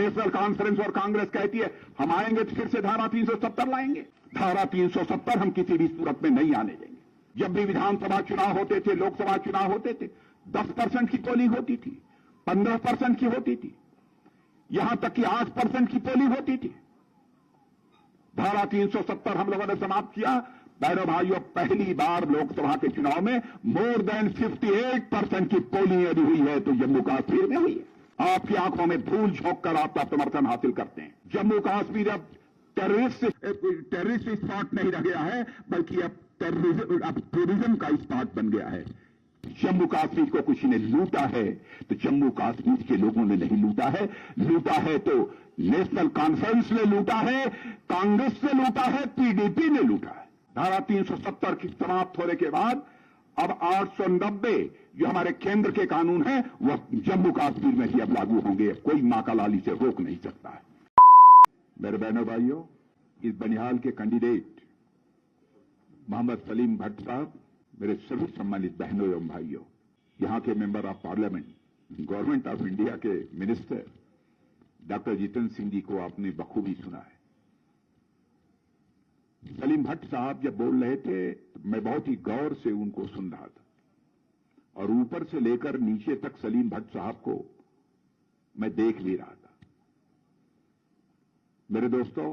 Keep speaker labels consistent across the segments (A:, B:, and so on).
A: National conference और कांग्रेस कहती है हम आएंगे तो फिर से धारा 370 लाएंगे। धारा 370 हम किसी भी सूरत में नहीं आने देंगे। जब भी विधानसभा चुनाव होते थे, लोकसभा चुनाव होते थे, 10% की पोलिंग होती थी, 15% की होती थी, यहां तक कि 8% की पोलिंग होती थी। धारा 370 हम लोगों ने समाप्त किया। बहनों भाइयों, पहली बार लोकसभा के चुनाव में मोर देन 58% की पोलिंग यदि हुई है तो जम्मू कश्मीर में हुई है। आपकी आंखों में धूल झोंक कर आप समर्थन हासिल करते हैं। जम्मू कश्मीर अब टेररिस्ट स्पॉट नहीं रह गया है, बल्कि अब टूरिज्म का स्पॉट बन गया है। जम्मू कश्मीर को किसी ने लूटा है तो जम्मू कश्मीर के लोगों ने नहीं लूटा है। लूटा है तो नेशनल कॉन्फ्रेंस ने लूटा है, कांग्रेस ने लूटा है, पीडीपी ने लूटा है। धारा 370 की समाप्त होने के बाद अब 890 जो हमारे केंद्र के कानून हैं वह जम्मू कश्मीर में ही अब लागू होंगे। कोई माकालाली से रोक नहीं सकता है। मेरे बहनों भाइयों, इस बनिहाल के कैंडिडेट मोहम्मद सलीम भट्ट साहब, मेरे सभी सम्मानित बहनों एवं भाइयों, यहां के member of parliament, government of India के मिनिस्टर डॉक्टर जितेंद्र सिंह जी को आपने बखूबी सुना है। सलीम भट्ट साहब जब बोल रहे थे तो मैं बहुत ही गौर से उनको सुन रहा था और ऊपर से लेकर नीचे तक सलीम भट्ट साहब को मैं देख भी रहा था। मेरे दोस्तों,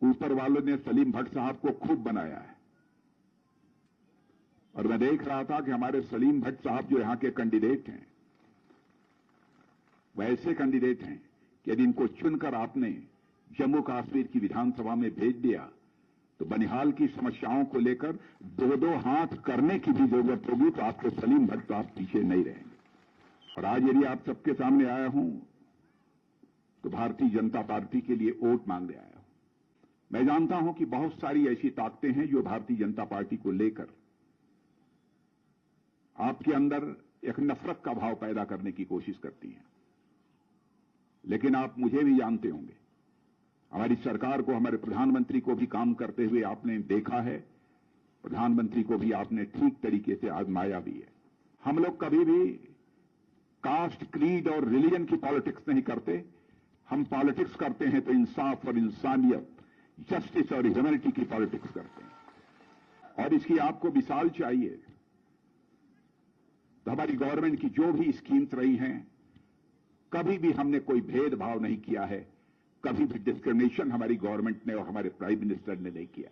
A: ऊपर वालों ने सलीम भट्ट साहब को खूब बनाया है और मैं देख रहा था कि हमारे सलीम भट्ट साहब जो यहां के कैंडिडेट हैं वह ऐसे कैंडिडेट हैं कि यदि इनको चुनकर आपने जम्मू कश्मीर की विधानसभा में भेज दिया तो बनिहाल की समस्याओं को लेकर दो हाथ करने की भी जरूरत होगी तो आपके सलीम भट्ट साहब पीछे नहीं रहेंगे। और आज यदि आप सबके सामने आया हूं तो भारतीय जनता पार्टी के लिए वोट मांगने आया हूं। मैं जानता हूं कि बहुत सारी ऐसी ताकतें हैं जो भारतीय जनता पार्टी को लेकर आपके अंदर एक नफरत का भाव पैदा करने की कोशिश करती हैं, लेकिन आप मुझे भी जानते होंगे। हमारी सरकार को, हमारे प्रधानमंत्री को भी काम करते हुए आपने देखा है। प्रधानमंत्री को भी आपने ठीक तरीके से आजमाया भी है। हम लोग कभी भी कास्ट, क्रीड और रिलीजन की पॉलिटिक्स नहीं करते। हम पॉलिटिक्स करते हैं तो इंसाफ और इंसानियत, जस्टिस और ह्यूमैनिटी की पॉलिटिक्स करते हैं। और इसकी आपको मिसाल चाहिए तो हमारी गवर्नमेंट की जो भी स्कीम्स रही हैं, कभी भी हमने कोई भेदभाव नहीं किया है, कभी भी डिस्क्रिमिनेशन हमारी गवर्नमेंट ने और हमारे प्राइम मिनिस्टर ने नहीं किया।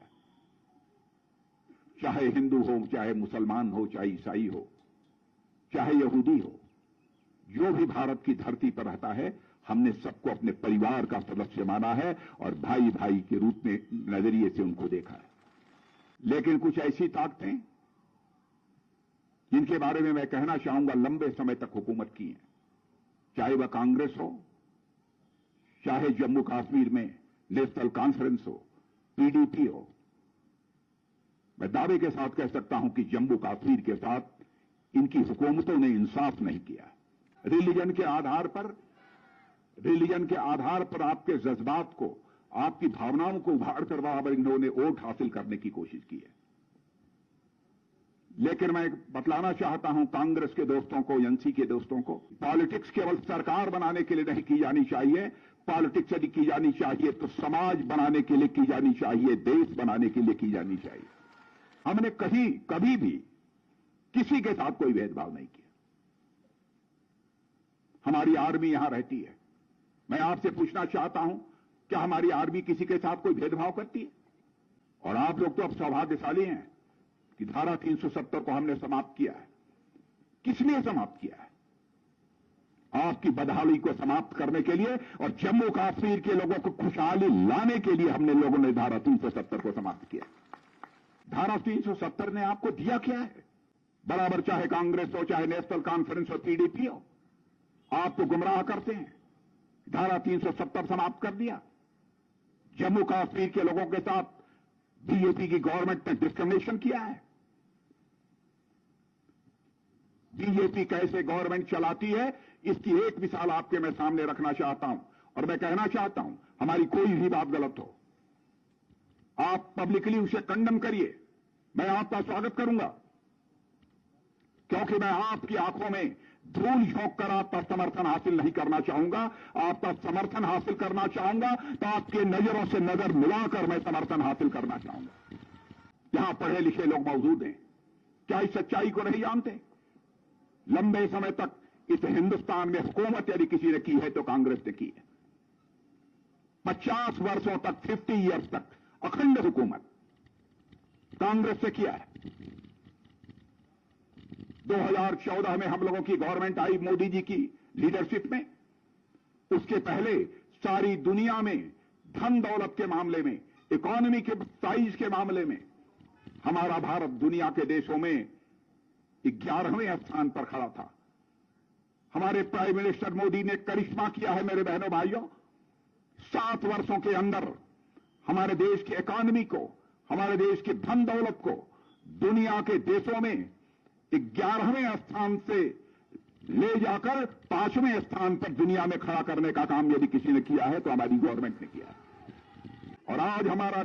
A: चाहे हिंदू हो, चाहे मुसलमान हो, चाहे ईसाई हो, चाहे यहूदी हो, जो भी भारत की धरती पर रहता है, हमने सबको अपने परिवार का सदस्य माना है और भाई भाई के रूप में नजरिए से उनको देखा है। लेकिन कुछ ऐसी ताकतें जिनके बारे में मैं कहना चाहूंगा लंबे समय तक हुकूमत की है, चाहे वह कांग्रेस हो, चाहे जम्मू कश्मीर में नेशनल कॉन्फ्रेंस हो, पीडीपी हो, मैं दावे के साथ कह सकता हूं कि जम्मू कश्मीर के साथ इनकी हुकूमतों ने इंसाफ नहीं किया। रिलीजन के आधार पर आपके जज्बात को, आपकी भावनाओं को उभार कर बराबर इन्होंने वोट हासिल करने की कोशिश की है। लेकिन मैं बतलाना चाहता हूं कांग्रेस के दोस्तों को, एनसी के दोस्तों को, पॉलिटिक्स केवल सरकार बनाने के लिए नहीं की जानी चाहिए। पॉलिटिक्स यदि की जानी चाहिए तो समाज बनाने के लिए की जानी चाहिए, देश बनाने के लिए की जानी चाहिए। हमने कभी भी किसी के साथ कोई भेदभाव नहीं किया। हमारी आर्मी यहां रहती है। मैं आपसे पूछना चाहता हूं, क्या हमारी आर्मी किसी के साथ कोई भेदभाव करती है? और आप लोग तो अब सौभाग्यशाली हैं कि धारा 370 को हमने समाप्त किया है। किस लिए समाप्त किया है? आपकी बदहाली को समाप्त करने के लिए और जम्मू कश्मीर के लोगों को खुशहाली लाने के लिए हमने लोगों ने धारा 370 को समाप्त किया। धारा 370 ने आपको दिया क्या है? बराबर चाहे कांग्रेस हो, चाहे नेशनल कॉन्फ्रेंस हो, पीडीपी हो, आपको गुमराह करते हैं। धारा 370 समाप्त कर दिया। जम्मू कश्मीर के लोगों के साथ बीजेपी की गवर्नमेंट ने डिस्क्रिमिनेशन किया है। बीजेपी कैसे गवर्नमेंट चलाती है इसकी एक मिसाल आपके मैं सामने रखना चाहता हूं और मैं कहना चाहता हूं, हमारी कोई भी बात गलत हो, आप पब्लिकली उसे कंडम करिए, मैं आपका स्वागत करूंगा, क्योंकि मैं आपकी आंखों में धूल झोंक कर आपका समर्थन हासिल नहीं करना चाहूंगा। आपका समर्थन हासिल करना चाहूंगा तो आपके नजरों से नजर मिलाकर मैं समर्थन हासिल करना चाहूंगा। यहां पढ़े लिखे लोग मौजूद हैं, क्या इस सच्चाई को नहीं जानते? लंबे समय तक इस हिंदुस्तान में हुकूमत यदि किसी ने की है तो कांग्रेस ने की है। 50 वर्षों तक, 50 ईयर्स तक अखंड हुकूमत कांग्रेस से किया है। 2014 में हम लोगों की गवर्नमेंट आई मोदी जी की लीडरशिप में। उसके पहले सारी दुनिया में धन दौलत के मामले में, इकोनॉमी के साइज के मामले में हमारा भारत दुनिया के देशों में 11वें स्थान पर खड़ा था। हमारे प्राइम मिनिस्टर मोदी ने करिश्मा किया है मेरे बहनों भाइयों। 7 वर्षों के अंदर हमारे देश की इकोनॉमी को, हमारे देश की धन दौलत को दुनिया के देशों में 11वें स्थान से ले जाकर 5वें स्थान पर दुनिया में खड़ा करने का काम यदि किसी ने किया है तो हमारी गवर्नमेंट ने किया है। और आज हमारा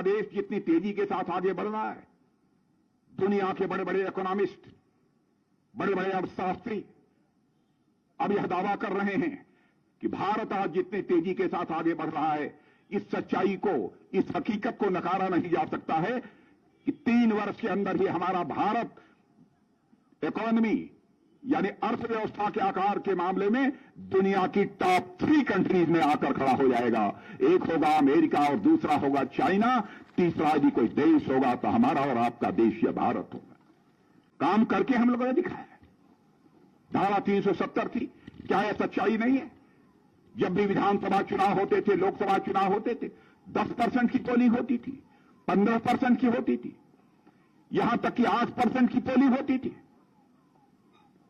A: देश जितनी तेजी के साथ आगे बढ़ रहा है, दुनिया के बड़े बड़े इकोनॉमिस्ट, बड़े बड़े अर्थशास्त्री अब यह दावा कर रहे हैं कि भारत आज जितनी तेजी के साथ आगे बढ़ रहा है, इस सच्चाई को, इस हकीकत को नकारा नहीं जा सकता है कि 3 वर्ष के अंदर ही हमारा भारत इकोनॉमी यानी अर्थव्यवस्था के आकार के मामले में दुनिया की टॉप 3 कंट्रीज में आकर खड़ा हो जाएगा। एक होगा अमेरिका और दूसरा होगा चाइना, तीसरा यदि कोई देश होगा तो हमारा और आपका देश या भारत होगा। काम करके हम लोगों ने दिखाया है। धारा 370 थी, क्या यह सच्चाई नहीं है? जब भी विधानसभा चुनाव होते थे, लोकसभा चुनाव होते थे, 10% की पोलिंग होती थी, 15% की होती थी, यहां तक कि 8% की पोलिंग होती थी।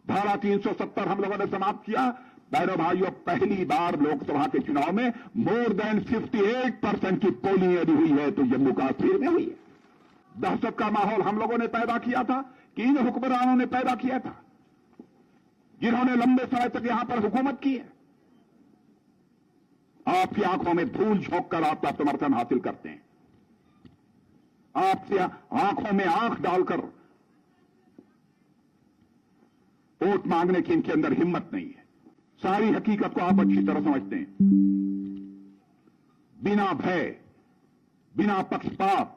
A: धारा 370 हम लोगों ने समाप्त किया। बहनों भाइयों, पहली बार लोकसभा के चुनाव में मोर देन 58% की पोलिंग यदि हुई है तो जम्मू कश्मीर में हुई है। दहशत का माहौल हम लोगों ने पैदा किया था कि इन हुक्मरानों ने पैदा किया था, जिन्होंने लंबे समय तक यहां पर हुकूमत की है। आपकी आंखों में धूल झोंक कर आपका समर्थन हासिल करते हैं, आपसे आंखों में आंख डालकर वोट मांगने की इनके अंदर हिम्मत नहीं है। सारी हकीकत को आप अच्छी तरह समझते हैं। बिना भय, बिना पक्षपात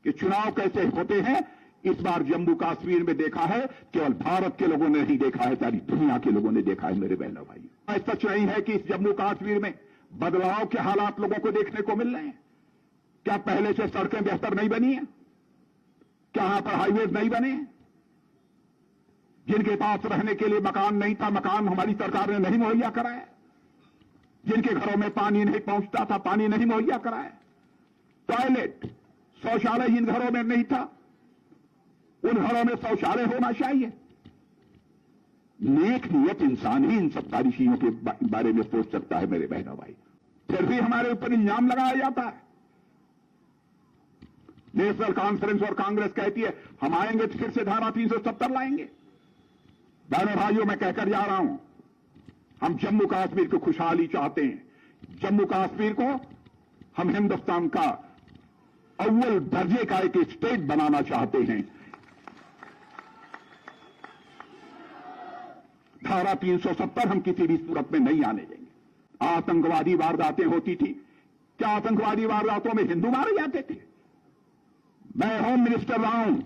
A: के चुनाव कैसे होते हैं, इस बार जम्मू कश्मीर में देखा है। केवल भारत के लोगों ने नहीं देखा है, सारी दुनिया के लोगों ने देखा है मेरे बहनों भाई। सच नहीं है कि इस जम्मू कश्मीर में बदलाव के हालात लोगों को देखने को मिल रहे हैं। क्या पहले से सड़कें बेहतर नहीं बनी है? क्या यहां पर हाईवेज नहीं बने? जिनके पास रहने के लिए मकान नहीं था, मकान हमारी सरकार ने नहीं मुहैया कराया। जिनके घरों में पानी नहीं पहुंचता था, पानी नहीं मुहैया कराया। टॉयलेट, शौचालय जिन घरों में नहीं था, उन घरों में शौचालय होना चाहिए। नेक नियत इंसान ही इन सब सारी चीजों के बारे में सोच सकता है मेरे बहनों भाई। फिर भी हमारे ऊपर इल्जाम लगाया जाता है। नेशनल कॉन्फ्रेंस और कांग्रेस कहती है हम आएंगे तो फिर से धारा 370 लाएंगे। बहनों भाइयों, मैं कहकर जा रहा हूं, हम जम्मू कश्मीर को खुशहाली चाहते हैं। जम्मू कश्मीर को हम हिंदुस्तान का अव्वल दर्जे का एक स्टेट बनाना चाहते हैं। धारा 370 हम किसी भी सूरत में नहीं आने देंगे। आतंकवादी वारदातें होती थी, क्या आतंकवादी वारदातों में हिंदू मारे जाते थे? मैं होम मिनिस्टर रहा हूं,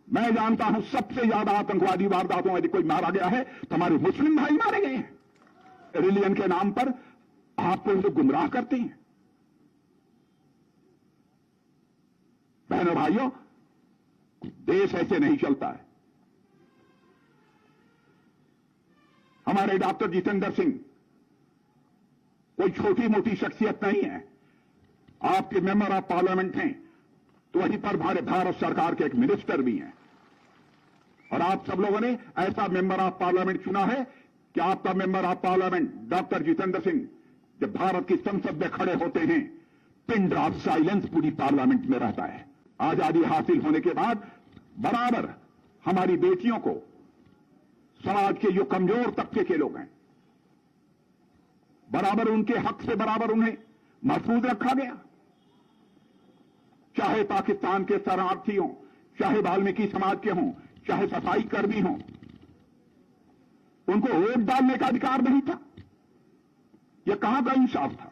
A: मैं जानता हूं सबसे ज्यादा आतंकवादी वारदातों में यदि कोई मारा गया है तो हमारे मुस्लिम भाई मारे गए हैं। रिलीजन के नाम पर आपको लोग गुमराह करते हैं। बहनों भाइयों, देश ऐसे नहीं चलता है। हमारे डॉक्टर जितेंद्र सिंह कोई छोटी मोटी शख्सियत नहीं है। आपके मेंबर ऑफ पार्लियामेंट हैं तो वहीं पर भारत सरकार के एक मिनिस्टर भी हैं। और आप सब लोगों ने ऐसा मेंबर ऑफ पार्लियामेंट चुना है कि आपका member of parliament doctor Jitendra Singh जब भारत की संसद में खड़े होते हैं, पिन ड्रॉप साइलेंस पूरी पार्लियामेंट में रहता है। आजादी हासिल होने के बाद बराबर हमारी बेटियों को, समाज के जो कमजोर तबके के लोग हैं, बराबर उनके हक से बराबर उन्हें महफूज रखा गया। चाहे पाकिस्तान के शरणार्थी हों, चाहे वाल्मीकि समाज के हों, चाहे सफाई कर्मी हों, उनको वोट डालने का अधिकार नहीं था। यह कहां का इंसाफ था?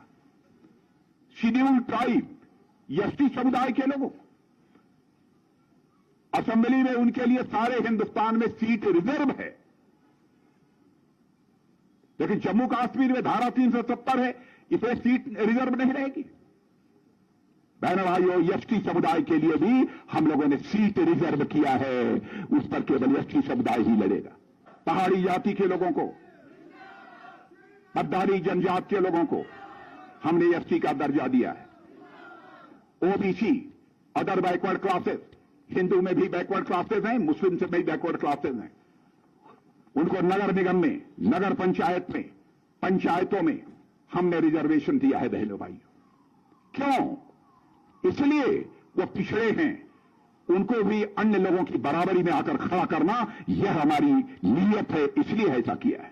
A: शेड्यूल्ड ट्राइब, एसटी समुदाय के लोगों, असेंबली में उनके लिए सारे हिंदुस्तान में सीट रिजर्व है, लेकिन जम्मू कश्मीर में धारा 370 है, इसे सीट रिजर्व नहीं रहेगी। बहनों भाइयों, एसटी समुदाय के लिए भी हम लोगों ने सीट रिजर्व किया है, उस पर केवल एसटी समुदाय ही लड़ेगा। पहाड़ी जाति के लोगों को, मद्दारी जनजात के लोगों को हमने एसटी का दर्जा दिया है। OBC, other backward classes, Hindu में भी बैकवर्ड क्लासेस हैं, मुस्लिम से भी बैकवर्ड क्लासेस हैं, उनको नगर निगम में, नगर पंचायत में, पंचायतों में हमने रिजर्वेशन दिया है। बहनों भाइयों, क्यों? इसलिए वो पिछड़े हैं, उनको भी अन्य लोगों की बराबरी में आकर खड़ा करना, यह हमारी नीयत है, इसलिए ऐसा किया है।